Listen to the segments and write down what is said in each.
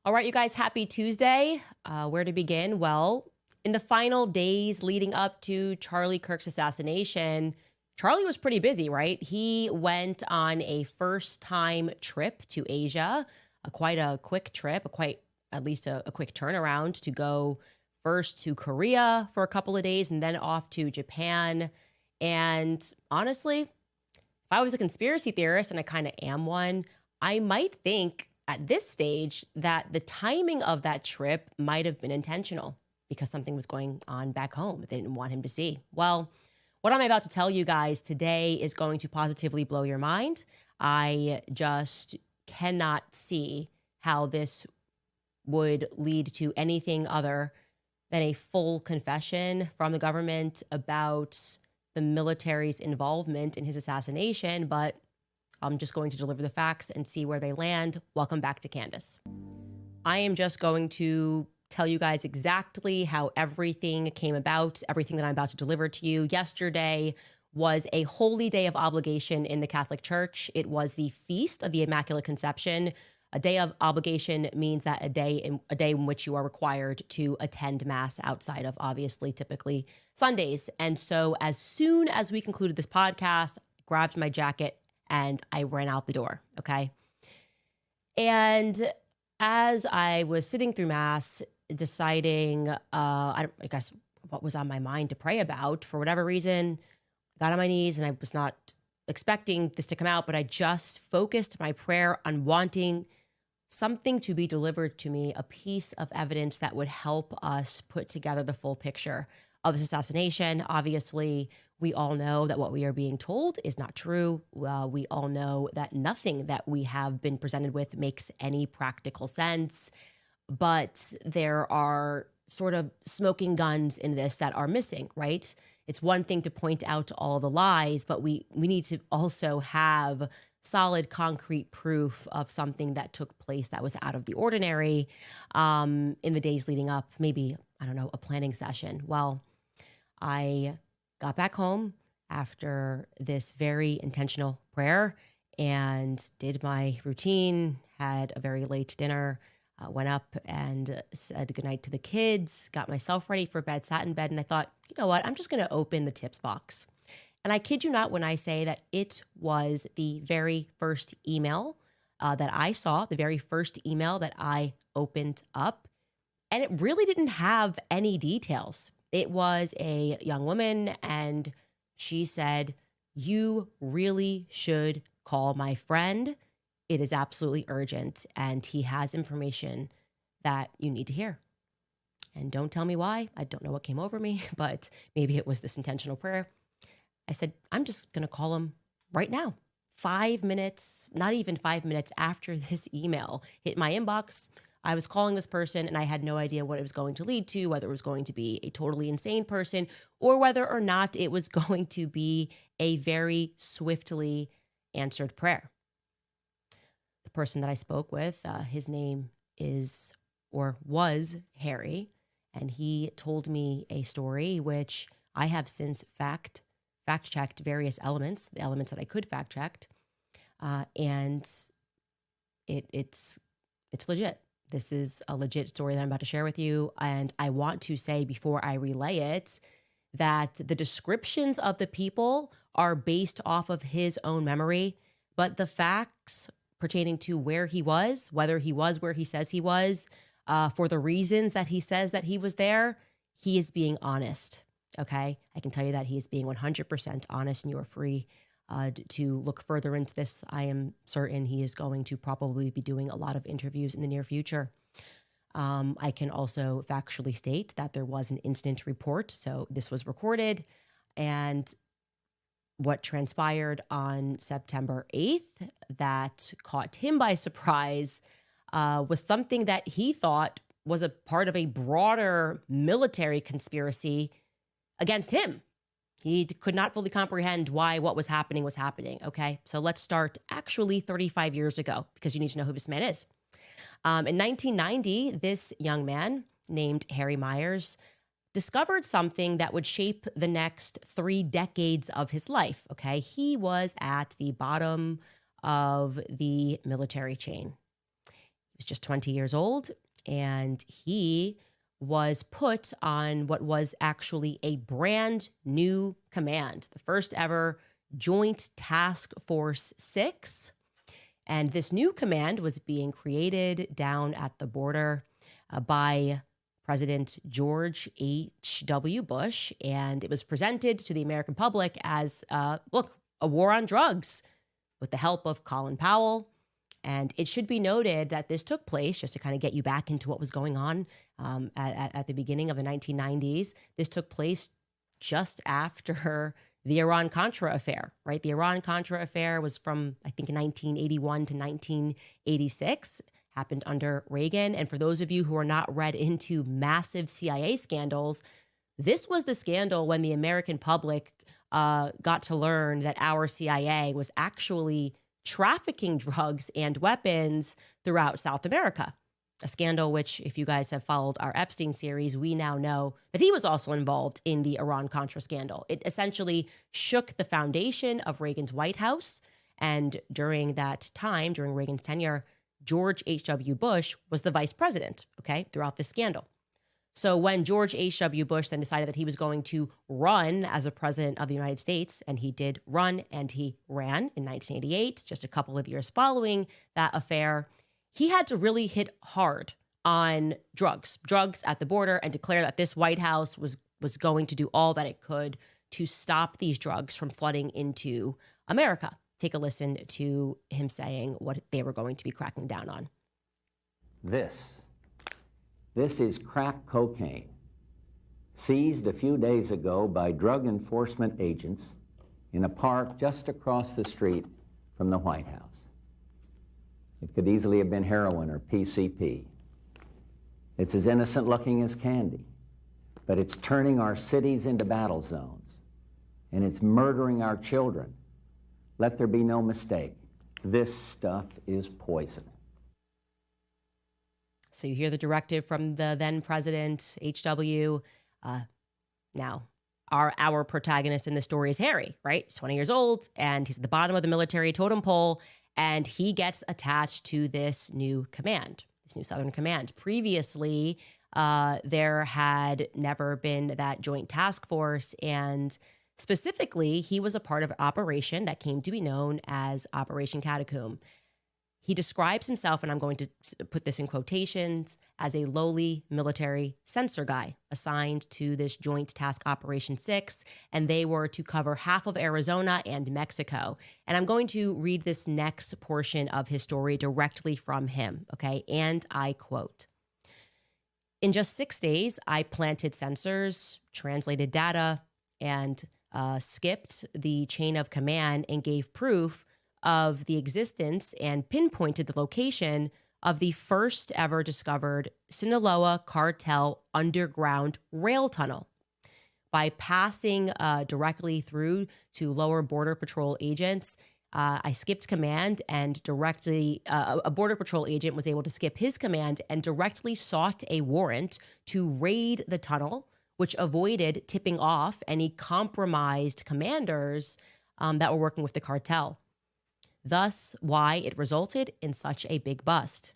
All right, you guys, happy Tuesday. Where to begin? Well, in the final days leading up to Charlie Kirk's assassination, Charlie was pretty busy, right? He went on a first time trip to Asia, quite a quick trip, at least a quick turnaround to go first to Korea for a couple of days and then off to Japan. And honestly, if I was a conspiracy theorist, and I kind of am one, I might think at this stage that the timing of that trip might have been intentional because something was going on back home they didn't want him to see. Well, what I'm about to tell you guys today is going to positively blow your mind. I just cannot see how this would lead to anything other than a full confession from the government about the military's involvement in his assassination, but I'm just going to deliver the facts and see where they land. Welcome back to Candace. I am just going to tell you guys exactly how everything came about, everything that I'm about to deliver to you. Yesterday was a holy day of obligation in the Catholic Church. It was the Feast of the Immaculate Conception. A day of obligation means that a day in which you are required to attend Mass outside of, obviously, typically Sundays. And so as soon as we concluded this podcast, I grabbed my jacket and I ran out the door, okay? And as I was sitting through Mass, deciding, I guess, what was on my mind to pray about, for whatever reason, I got on my knees and I was not expecting this to come out, but I just focused my prayer on wanting something to be delivered to me, a piece of evidence that would help us put together the full picture of this assassination. Obviously, we all know that what we are being told is not true. We all know that nothing that we have been presented with makes any practical sense, but there are sort of smoking guns in this that are missing, right? It's one thing to point out all the lies, but we need to also have solid, concrete proof of something that took place that was out of the ordinary in the days leading up, maybe, I don't know, a planning session. Well, I got back home after this very intentional prayer and did my routine, had a very late dinner, went up and said goodnight to the kids, got myself ready for bed, sat in bed, and I thought, you know what, I'm just going to open the tips box. And I kid you not when I say that it was the very first email that I saw, the very first email that I opened up. And it really didn't have any details. It was a young woman, and she said, "You really should call my friend. It is absolutely urgent, and he has information that you need to hear." And don't tell me why. I don't know what came over me, but maybe it was this intentional prayer. I said, I'm just going to call him right now. 5 minutes, not even 5 minutes after this email hit my inbox, I was calling this person and I had no idea what it was going to lead to, whether it was going to be a totally insane person or whether or not it was going to be a very swiftly answered prayer. The person that I spoke with, his name is or was Harry, and he told me a story which I have since fact-checked various elements, the elements that I could fact-check, and it's legit. This is a legit story that I'm about to share with you, and I want to say before I relay it that the descriptions of the people are based off of his own memory, but the facts pertaining to where he was, whether he was where he says he was, for the reasons that he says that he was there, he is being honest. Okay, I can tell you that he is being 100% honest, and you are free to look further into this. I am certain he is going to probably be doing a lot of interviews in the near future. I can also factually state that there was an incident report, so this was recorded, and what transpired on September 8th that caught him by surprise was something that he thought was a part of a broader military conspiracy against him. He could not fully comprehend why what was happening, okay? So let's start actually 35 years ago, because you need to know who this man is. In 1990, this young man named Harry Myers discovered something that would shape the next 3 decades of his life, okay? He was at the bottom of the military chain. was just 20 years old, and he was put on what was actually a brand new command, the first ever Joint Task Force 6. And this new command was being created down at the border by President George H.W. Bush, and it was presented to the American public as, look, a war on drugs with the help of Colin Powell. And it should be noted that this took place, just to kind of get you back into what was going on at the beginning of the 1990s. This took place just after the Iran-Contra affair, right? The Iran-Contra affair was from, I think, 1981 to 1986, happened under Reagan. And for those of you who are not read into massive CIA scandals, this was the scandal when the American public got to learn that our CIA was actually trafficking drugs and weapons throughout South America. A scandal which, if you guys have followed our Epstein series, we now know that he was also involved in the Iran-Contra scandal. It essentially shook the foundation of Reagan's White House. And during that time, during Reagan's tenure, George H.W. Bush was the vice president, okay, throughout this scandal. So when George H.W. Bush then decided that he was going to run as a president of the United States, and he did run and he ran in 1988, just a couple of years following that affair, he had to really hit hard on drugs at the border, and declare that this White House was going to do all that it could to stop these drugs from flooding into America. Take a listen to him saying what they were going to be cracking down on. This is crack cocaine, seized a few days ago by drug enforcement agents in a park just across the street from the White House. It could easily have been heroin or PCP. It's as innocent looking as candy, but it's turning our cities into battle zones, and it's murdering our children. Let there be no mistake. This stuff is poison. So you hear the directive from the then president, H.W. Now, our protagonist in this story is Harry, right? He's 20 years old, and he's at the bottom of the military totem pole, and he gets attached to this new command, this new Southern Command. Previously, there had never been that joint task force, and specifically, he was a part of an operation that came to be known as Operation Catacomb. He describes himself, and I'm going to put this in quotations, as a lowly military censor guy assigned to this Joint Task Operation 6, and they were to cover half of Arizona and Mexico. And I'm going to read this next portion of his story directly from him, okay? And I quote, "In just 6 days, I planted sensors, translated data, and skipped the chain of command and gave proof of the existence and pinpointed the location of the first ever discovered Sinaloa cartel underground rail tunnel. By passing directly through to lower Border Patrol agents, I skipped command and directly, a Border Patrol agent was able to skip his command and directly sought a warrant to raid the tunnel, which avoided tipping off any compromised commanders that were working with the cartel. Thus, why it resulted in such a big bust.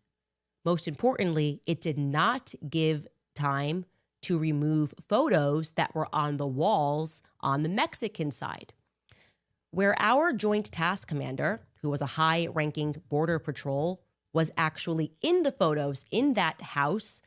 Most importantly, it did not give time to remove photos that were on the walls on the Mexican side. Where our Joint Task Commander, who was a high-ranking Border Patrol, was actually in the photos in that house,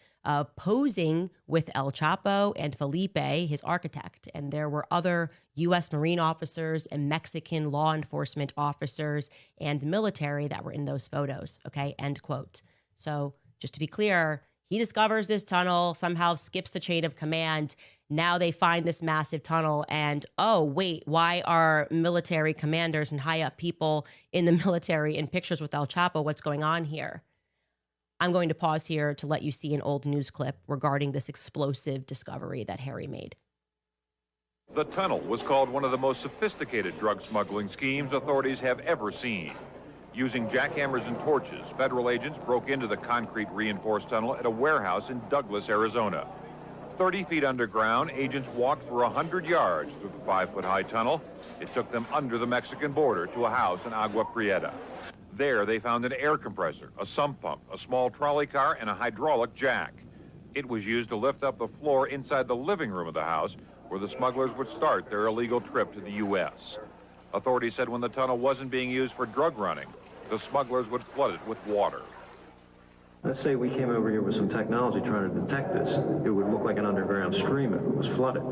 posing with El Chapo and Felipe, his architect. And there were other U.S. Marine officers and Mexican law enforcement officers and military that were in those photos, okay, end quote. So just to be clear, he discovers this tunnel, somehow skips the chain of command. Now they find this massive tunnel and, oh, wait, why are military commanders and high up people in the military in pictures with El Chapo? What's going on here? I'm going to pause here to let you see an old news clip regarding this explosive discovery that Harry made. The tunnel was called one of the most sophisticated drug smuggling schemes authorities have ever seen. Using jackhammers and torches, federal agents broke into the concrete reinforced tunnel at a warehouse in Douglas, Arizona. 30 feet underground, agents walked for 100 yards through the 5-foot-high tunnel. It took them under the Mexican border to a house in Agua Prieta. There, they found an air compressor, a sump pump, a small trolley car, and a hydraulic jack. It was used to lift up the floor inside the living room of the house, where the smugglers would start their illegal trip to the U.S. Authorities said when the tunnel wasn't being used for drug running, the smugglers would flood it with water. Let's say we came over here with some technology trying to detect this. It would look like an underground stream if it was flooded.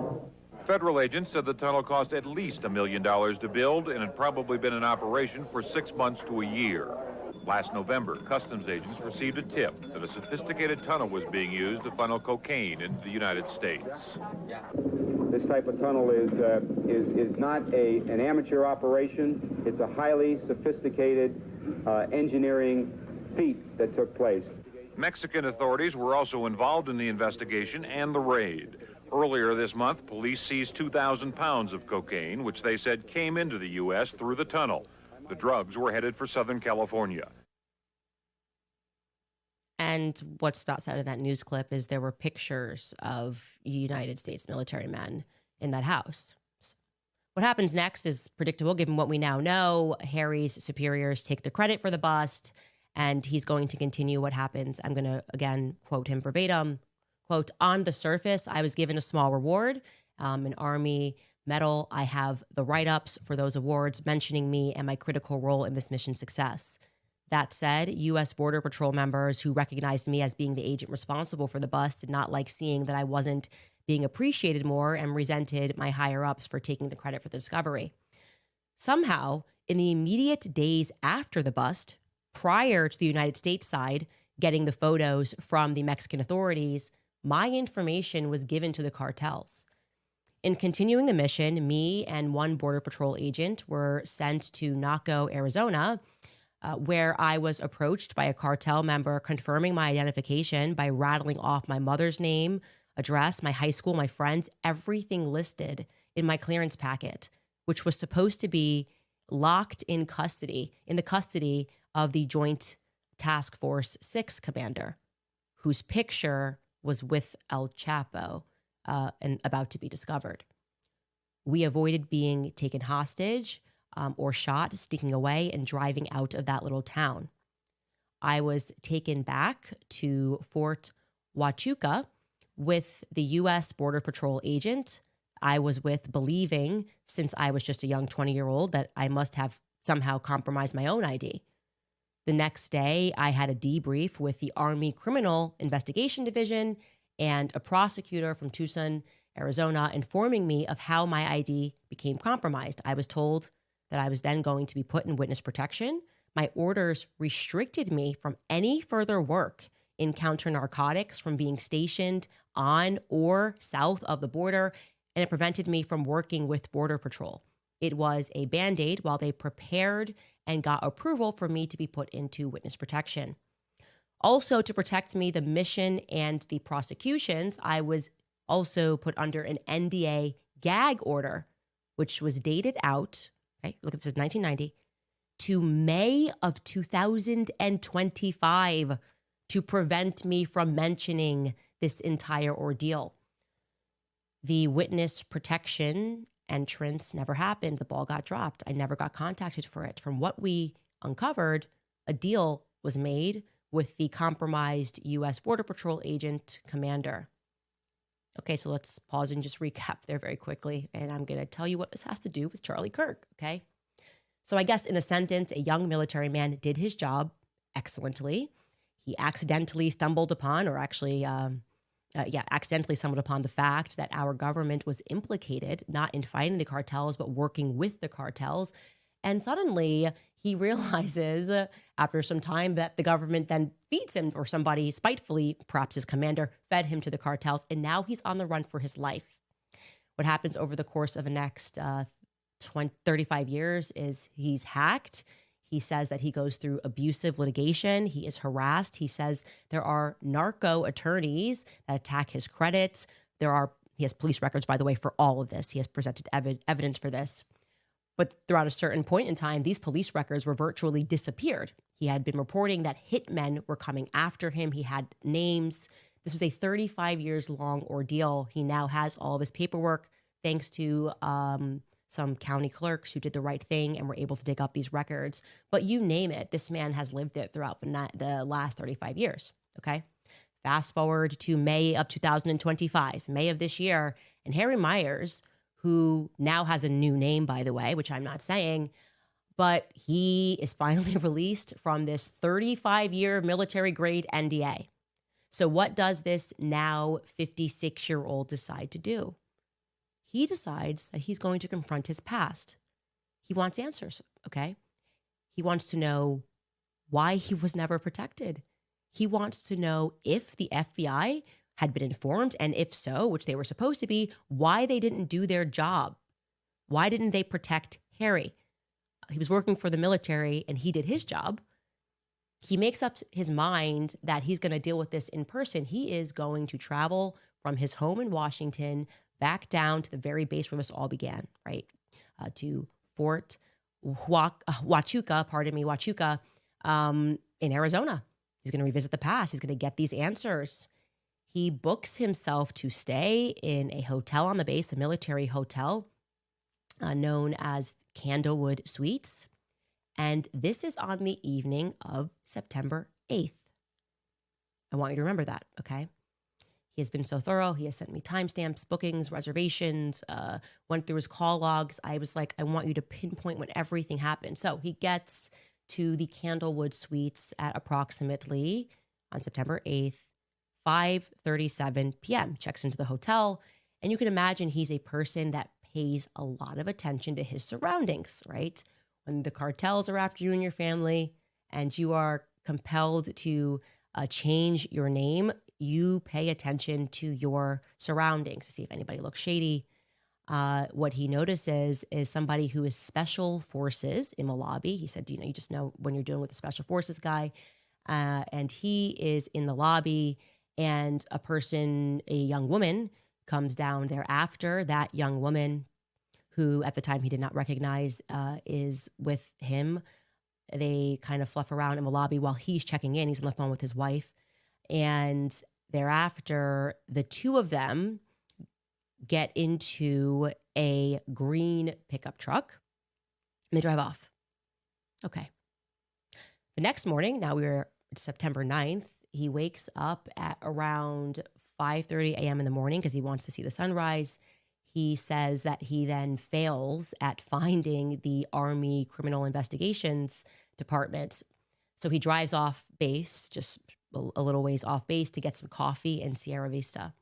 Federal agents said the tunnel cost at least $1 million to build and had probably been in operation for 6 months to a year. Last November, customs agents received a tip that a sophisticated tunnel was being used to funnel cocaine into the United States. This type of tunnel is not an amateur operation. It's a highly sophisticated engineering feat that took place. Mexican authorities were also involved in the investigation and the raid. Earlier this month, police seized 2,000 pounds of cocaine, which they said came into the U.S. through the tunnel. The drugs were headed for Southern California. And what's not said in that news clip is there were pictures of United States military men in that house. What happens next is predictable given what we now know. Harry's superiors take the credit for the bust, and he's going to continue what happens. I'm going to, again, quote him verbatim. Quote, "On the surface, I was given a small reward, an Army medal. I have the write-ups for those awards mentioning me and my critical role in this mission's success. That said, U.S. Border Patrol members who recognized me as being the agent responsible for the bust did not like seeing that I wasn't being appreciated more and resented my higher-ups for taking the credit for the discovery. Somehow, in the immediate days after the bust, prior to the United States side getting the photos from the Mexican authorities, my information was given to the cartels. In continuing the mission, me and one Border Patrol agent were sent to Naco, Arizona, where I was approached by a cartel member confirming my identification by rattling off my mother's name, address, my high school, my friends, everything listed in my clearance packet, which was supposed to be locked in the custody of the Joint Task Force 6 commander, whose picture was with El Chapo and about to be discovered. We avoided being taken hostage or shot, sneaking away and driving out of that little town. I was taken back to Fort Huachuca with the U.S. Border Patrol agent I was with, believing, since I was just a young 20-year-old, that I must have somehow compromised my own ID. The next day, I had a debrief with the Army Criminal Investigation Division and a prosecutor from Tucson, Arizona, informing me of how my ID became compromised. I was told that I was then going to be put in witness protection. My orders restricted me from any further work in counter-narcotics, from being stationed on or south of the border, and it prevented me from working with Border Patrol. It was a Band-Aid while they prepared and got approval for me to be put into witness protection. Also, to protect me, the mission and the prosecutions, I was also put under an NDA gag order, which was dated out, okay, look, it says 1990, to May of 2025 to prevent me from mentioning this entire ordeal. The witness protection entrance never happened. The ball got dropped. I never got contacted for it. From what we uncovered, a deal was made with the compromised U.S. Border Patrol agent commander. Okay, so let's pause and just recap there very quickly. And I'm going to tell you what this has to do with Charlie Kirk, okay? So I guess in a sentence, a young military man did his job excellently. He accidentally stumbled upon, or actually, accidentally stumbled upon the fact that our government was implicated, not in fighting the cartels, but working with the cartels. And suddenly he realizes after some time that the government then feeds him, or somebody spitefully, perhaps his commander, fed him to the cartels. And now he's on the run for his life. What happens over the course of the next 35 years is he's hacked. He says that he goes through abusive litigation. He is harassed. He says there are narco attorneys that attack his credit. He has police records, by the way, for all of this. He has presented evidence for this. But throughout a certain point in time, these police records were virtually disappeared. He had been reporting that hitmen were coming after him. He had names. This was a 35 years long ordeal. He now has all of his paperwork thanks to some county clerks who did the right thing and were able to dig up these records. But you name it, this man has lived it throughout the last 35 years, okay? Fast forward to May of 2025, May of this year, and Harry Myers, who now has a new name, by the way, which I'm not saying, but he is finally released from this 35-year military-grade NDA. So what does this now 56-year-old decide to do? He decides that he's going to confront his past. He wants answers, okay? He wants to know why he was never protected. He wants to know if the FBI had been informed, and if so, which they were supposed to be, why they didn't do their job. Why didn't they protect Harry? He was working for the military and he did his job. He makes up his mind that he's going to deal with this in person. He is going to travel from his home in Washington back down to the very base where this all began, right? To Fort Huachuca, Huachuca, in Arizona. He's going to revisit the past. He's going to get these answers. He books himself to stay in a hotel on the base, a military hotel known as Candlewood Suites. And this is on the evening of September 8th. I want you to remember that, okay? He has been so thorough. He has sent me timestamps, bookings, reservations, went through his call logs. I was like, I want you to pinpoint when everything happened. So he gets to the Candlewood Suites at approximately, on September 8th, 5:37 p.m., checks into the hotel. And you can imagine he's a person that pays a lot of attention to his surroundings, right? When the cartels are after you and your family and you are compelled to change your name, you pay attention to your surroundings to see if anybody looks shady. What he notices is somebody who is special forces in the lobby. He said, you just know when you're dealing with a special forces guy. And he is in the lobby, and a young woman, comes down thereafter. That young woman, who at the time he did not recognize, is with him. They kind of fluff around in the lobby while he's checking in. He's on the phone with his wife. And thereafter, the two of them get into a green pickup truck and they drive off. Okay. The next morning, now we're September 9th, he wakes up at around 5:30 a.m. in the morning because he wants to see the sunrise. He says that he then fails at finding the Army Criminal Investigations Department. So he drives off base, just a little ways off base, to get some coffee in Sierra Vista.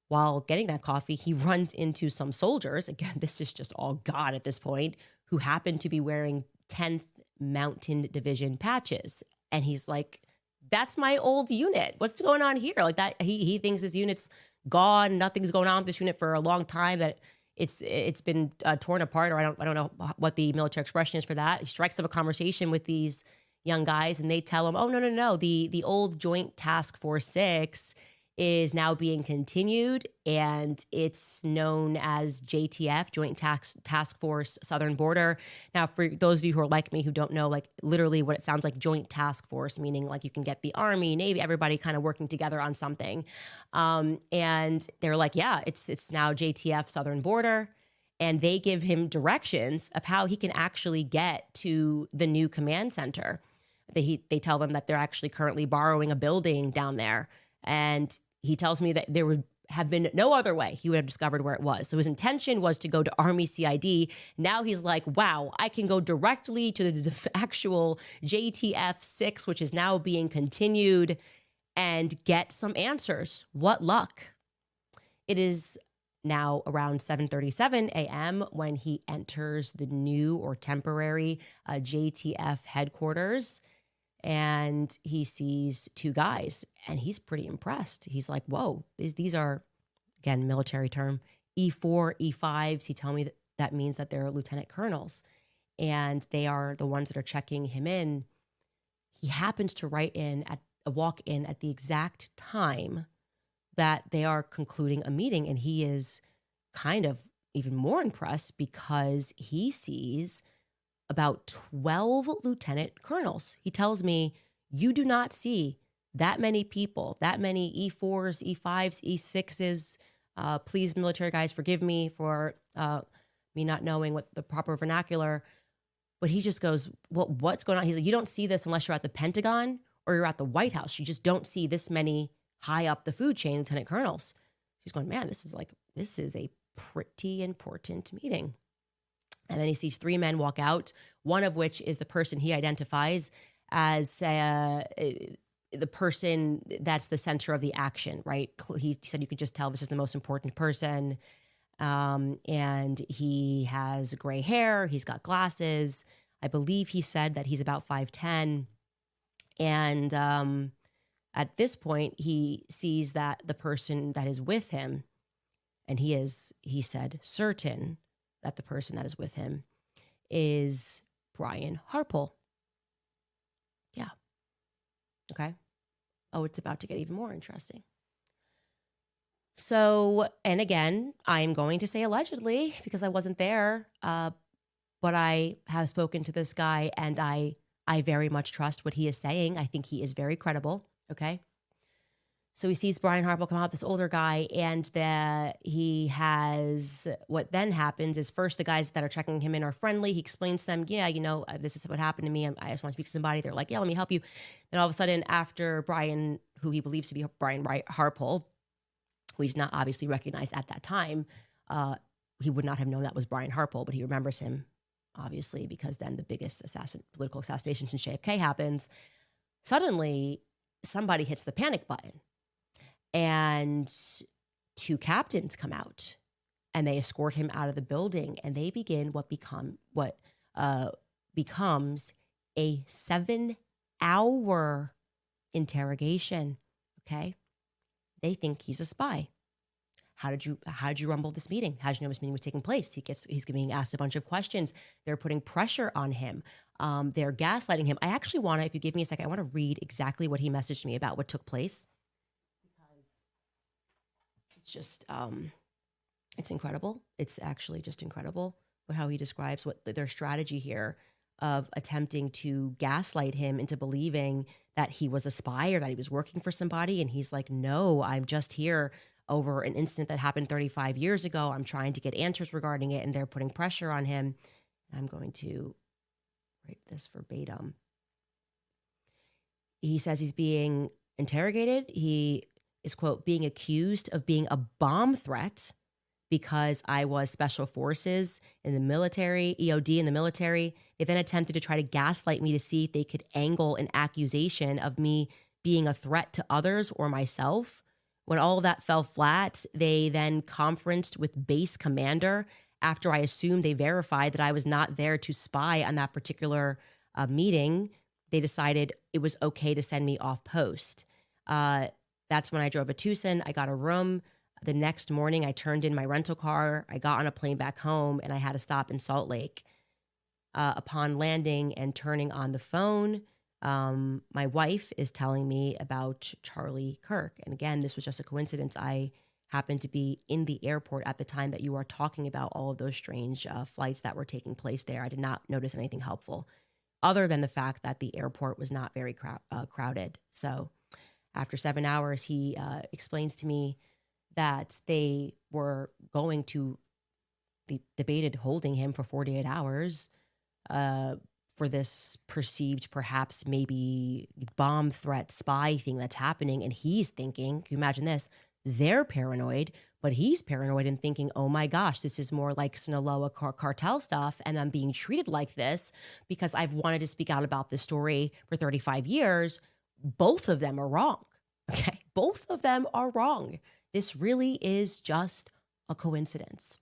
While getting that coffee, he runs into some soldiers. Again, this is just all God at this point, who happen to be wearing 10th Mountain Division patches. And he's like, that's my old unit. What's going on here? Like that, he thinks his unit's gone. Nothing's going on with this unit for a long time. That it's been torn apart, or I don't know what the military expression is for that. He strikes up a conversation with these young guys, and they tell him, "Oh no, the old Joint Task Force 6 is now being continued, and it's known as JTF, Joint Task Force Southern Border." Now, for those of you who are like me who don't know, like literally what it sounds like, Joint Task Force, meaning like you can get the Army, Navy, everybody kind of working together on something. And they're like, yeah, it's now JTF Southern Border. And they give him directions of how he can actually get to the new command center. They tell them that they're actually currently borrowing a building down there. And he tells me that there would have been no other way he would have discovered where it was. So his intention was to go to Army CID. Now he's like, wow, I can go directly to the actual JTF 6, which is now being continued, and get some answers. What luck. It is now around 7:37 a.m. when he enters the new or temporary JTF headquarters. And he sees two guys, and he's pretty impressed. He's like, whoa, these are, again, military term, E4, E5s. He told me that means that they're lieutenant colonels, and they are the ones that are checking him in. He happens to walk in at the exact time that they are concluding a meeting, and he is kind of even more impressed because he sees about 12 lieutenant colonels. He tells me, you do not see that many people, that many E4s, E5s, E6s. Please, military guys, forgive me for me not knowing what the proper vernacular. But he just goes, well, what's going on? He's like, you don't see this unless you're at the Pentagon or you're at the White House. You just don't see this many high up the food chain lieutenant colonels. He's going, man, this is a pretty important meeting. And then he sees 3 men walk out, one of which is the person he identifies as the person that's the center of the action, right? He said you could just tell this is the most important person. And he has gray hair. He's got glasses. I believe he said that he's about 5'10". And at this point, he sees that the person that is with him, and he said, certain that the person that is with him is Brian Harpole. Yeah. Okay. Oh, it's about to get even more interesting. So, and again, I'm going to say allegedly because I wasn't there, but I have spoken to this guy and I very much trust what he is saying. I think he is very credible, okay? So he sees Brian Harpole come out, this older guy, and what then happens is first the guys that are checking him in are friendly. He explains to them, yeah, this is what happened to me. I just want to speak to somebody. They're like, yeah, let me help you. Then all of a sudden after Brian, who he believes to be Brian Harpole, who he's not obviously recognized at that time, he would not have known that was Brian Harpole, but he remembers him, obviously, because then the biggest political assassination since JFK happens. Suddenly, somebody hits the panic button, and 2 captains come out, and they escort him out of the building, and they begin what becomes a 7-hour interrogation, okay? They think he's a spy. How did you rumble this meeting? How did you know this meeting was taking place? He's being asked a bunch of questions. They're putting pressure on him. They're gaslighting him. I actually want to, if you give me a second, I want to read exactly what he messaged me about what took place. Because it's just, it's incredible. It's actually just incredible how he describes what their strategy here of attempting to gaslight him into believing that he was a spy or that he was working for somebody. And he's like, no, I'm just here over an incident that happened 35 years ago. I'm trying to get answers regarding it, and they're putting pressure on him. I'm going to write this verbatim. He says he's being interrogated. He is, quote, being accused of being a bomb threat because I was special forces in the military, EOD in the military. They then attempted to try to gaslight me to see if they could angle an accusation of me being a threat to others or myself. When all of that fell flat, they then conferenced with base commander after I assumed they verified that I was not there to spy on that particular meeting. They decided it was okay to send me off post. That's when I drove to Tucson. I got a room. The next morning, I turned in my rental car. I got on a plane back home, and I had to stop in Salt Lake. Upon landing and turning on the phone, my wife is telling me about Charlie Kirk. And again, this was just a coincidence. I happened to be in the airport at the time that you are talking about all of those strange flights that were taking place there. I did not notice anything helpful other than the fact that the airport was not very crowded. So after 7 hours, he explains to me that they were going to, they debated holding him for 48 hours for this perceived, perhaps maybe bomb threat spy thing that's happening. And he's thinking, can you imagine this? They're paranoid, but he's paranoid and thinking, oh my gosh, this is more like Sinaloa cartel stuff. And I'm being treated like this because I've wanted to speak out about this story for 35 years. Both of them are wrong. Okay. Both of them are wrong. This really is just a coincidence.